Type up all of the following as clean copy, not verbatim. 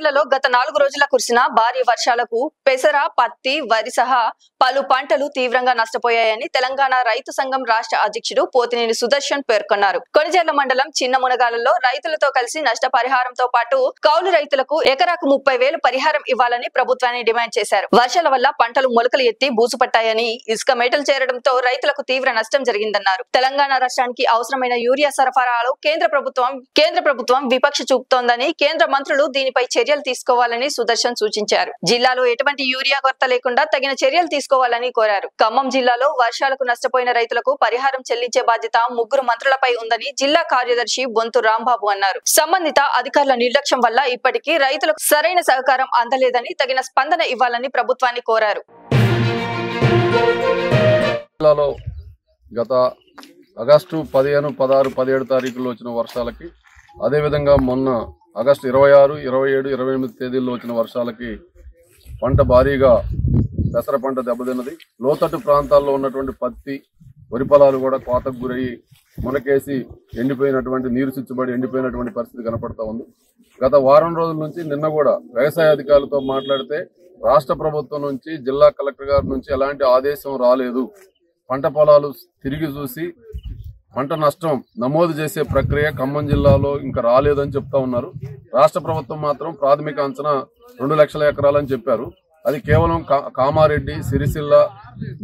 జిల్లాలలో గత 4 రోజుల కురిసిన భారీ వర్షాలకు పెసర, పత్తి, వరి సహా పలు పంటలు తీవ్రంగా నష్టపోయాయని తెలంగాణ రైతు సంఘం రాష్ట్ర అధ్యక్షుడు పోతినేని సుదర్శన్ పేర్కొన్నారు. కొణిజర్ల మండలం చిన్న మునగాలలో రైతులతో కలిసి నష్టపరిహారంతో పాటు కౌలు రైతులకు ఎకరాకు 30,000 పరిహారం ఇవ్వాలని ప్రభుత్వాన్ని డిమాండ్ చేశారు. వర్షాల వల్ల పంటలు మొలకలు ఎత్తి బూజుపట్టాయని, ఇసుక మేటలు చేరడంతో రైతులకు తీవ్ర నష్టం జరిగిందన్నారు. తెలంగాణ రాష్ట్రానికి అవసరమైన యూరియా సరఫరాలో కేంద్ర ప్రభుత్వం విపక్ష చూపుతోందని, కేంద్ర మంత్రులు దీనిపై చర్యలు తీసుకోవాలని సుదర్శన్ సూచించారు. జిల్లాలో ఎటువంటి యూరియా కొరత లేకుండా తగిన చర్యలు తీసుకోవాలని కోరారు. ఖమ్మం జిల్లాలో వర్షాలకు నష్టపోయిన రైతులకు పరిహారం చెల్లించే బాధ్యత 3 మంత్రులపై ఉందని జిల్లా కార్యదర్శి బొంతు రాంబాబు అన్నారు. సంబంధిత అధికారుల నిర్లక్ష్యం వల్ల ఇప్పటికీ రైతులకు సరైన సహకారం అందలేదని, తగిన స్పందన ఇవ్వాలని ప్రభుత్వాన్ని కోరారు. గత ఆగస్టు 15, 16, 17 తారీఖుల్లో వచ్చిన వర్షాలకి, అదేవిధంగా మొన్న ఆగస్టు 26, 27, 28 తేదీల్లో వచ్చిన వర్షాలకి పంట భారీగా పెసర పంట దెబ్బతిన్నది. లోతట్టు ప్రాంతాల్లో ఉన్నటువంటి పత్తి, వరి పొలాలు కూడా కోతకు గురయ్యి మునకేసి ఎండిపోయినటువంటి, నీరు సిచ్చుబడి ఎండిపోయినటువంటి పరిస్థితి కనపడతా ఉంది. గత వారం రోజుల నుంచి నిన్న కూడా వ్యవసాయ అధికారులతో మాట్లాడితే రాష్ట్ర ప్రభుత్వం నుంచి, జిల్లా కలెక్టర్ గారి నుంచి ఎలాంటి ఆదేశం రాలేదు. పంట పొలాలు తిరిగి చూసి పంట నష్టం నమోదు చేసే ప్రక్రియ ఖమ్మం జిల్లాలో ఇంకా రాలేదని చెప్తా ఉన్నారు. రాష్ట్ర ప్రభుత్వం మాత్రం ప్రాథమిక అంచనా 2 లక్షల ఎకరాలని చెప్పారు. అది కేవలం కామారెడ్డి, సిరిసిల్ల,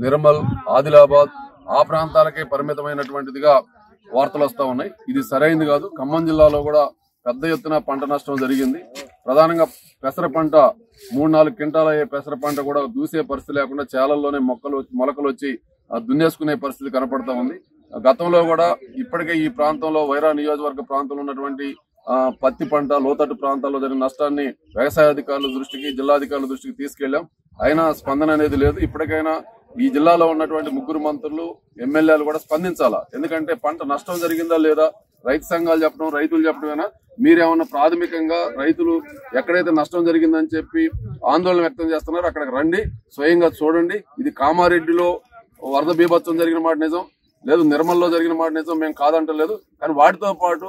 నిర్మల్, ఆదిలాబాద్ ఆ ప్రాంతాలకే పరిమితమైనటువంటిదిగా వార్తలు వస్తా ఉన్నాయి. ఇది సరైనది కాదు. ఖమ్మం జిల్లాలో కూడా పెద్ద ఎత్తున పంట నష్టం జరిగింది. ప్రధానంగా పెసర పంట 3-4 క్వింటాల అయ్యే పెసర పంట కూడా దూసే పరిస్థితి లేకుండా చేలల్లోనే మొలకలు వచ్చి దున్నేసుకునే పరిస్థితి కనపడతా ఉంది. గతంలో కూడా ఇప్పటికే ఈ ప్రాంతంలో వైరా నియోజకవర్గ ప్రాంతంలో ఉన్నటువంటి పత్తి పంట, లోతట్టు ప్రాంతాల్లో జరిగిన నష్టాన్ని వ్యవసాయ అధికారుల దృష్టికి, జిల్లాధికారుల దృష్టికి తీసుకెళ్లాం. అయినా స్పందన అనేది లేదు. ఇప్పటికైనా ఈ జిల్లాలో ఉన్నటువంటి 3 మంత్రులు, ఎమ్మెల్యేలు కూడా స్పందించాలా. ఎందుకంటే పంట నష్టం జరిగిందా లేదా రైతు సంఘాలు చెప్పడం, రైతులు చెప్పడమేనా? మీరేమన్నా ప్రాథమికంగా రైతులు ఎక్కడైతే నష్టం జరిగిందని చెప్పి ఆందోళన వ్యక్తం చేస్తున్నారో అక్కడికి రండి, స్వయంగా చూడండి. ఇది కామారెడ్డిలో వరద బీభత్సం జరిగిన మాట నిజం, లేదు నిర్మల్లో జరిగిన మాట నిజం, మేము కాదంటలేదు. కానీ వాటితో పాటు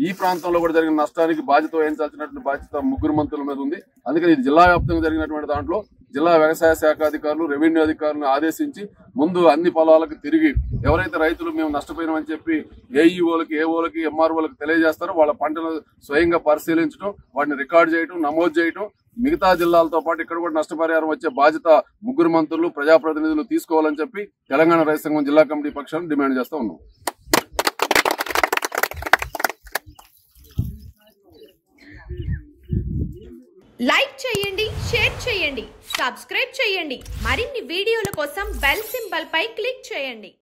ఈ ప్రాంతంలో కూడా జరిగిన నష్టానికి బాధ్యత వహించాల్సినటువంటి బాధ్యత 3 మంత్రుల మీద ఉంది. అందుకని ఇది జిల్లా వ్యాప్తంగా జరిగినటువంటి దాంట్లో జిల్లా వ్యవసాయ శాఖ అధికారులు, రెవెన్యూ అధికారులను ఆదేశించి ముందు అన్ని పొలాలకు తిరిగి ఎవరైతే రైతులు మేము నష్టపోయినామని చెప్పి ఏఈఓలకి, ఏఓలకి, ఎంఆర్ఓలకి తెలియజేస్తారో వాళ్ళ పంటను స్వయంగా పరిశీలించడం, వాటిని రికార్డు చేయడం, నమోదు చేయడం, మిగతా జిల్లాలతో పాటు ఇక్కడ కూడా నష్టపరిహారం వచ్చే బాధ్యత 3 మంత్రులు, ప్రజాప్రతినిధులు తీసుకోవాలని చెప్పి తెలంగాణ రైతు సంఘం జిల్లా కమిటీ పక్షాన్ని డిమాండ్ చేస్తా ఉన్నాం. లైక్ చేయండి, షేర్ చేయండి, సబ్స్క్రైబ్ చేయండి. మరిన్ని వీడియోల కోసం బెల్ సింబల్ పై క్లిక్ చేయండి.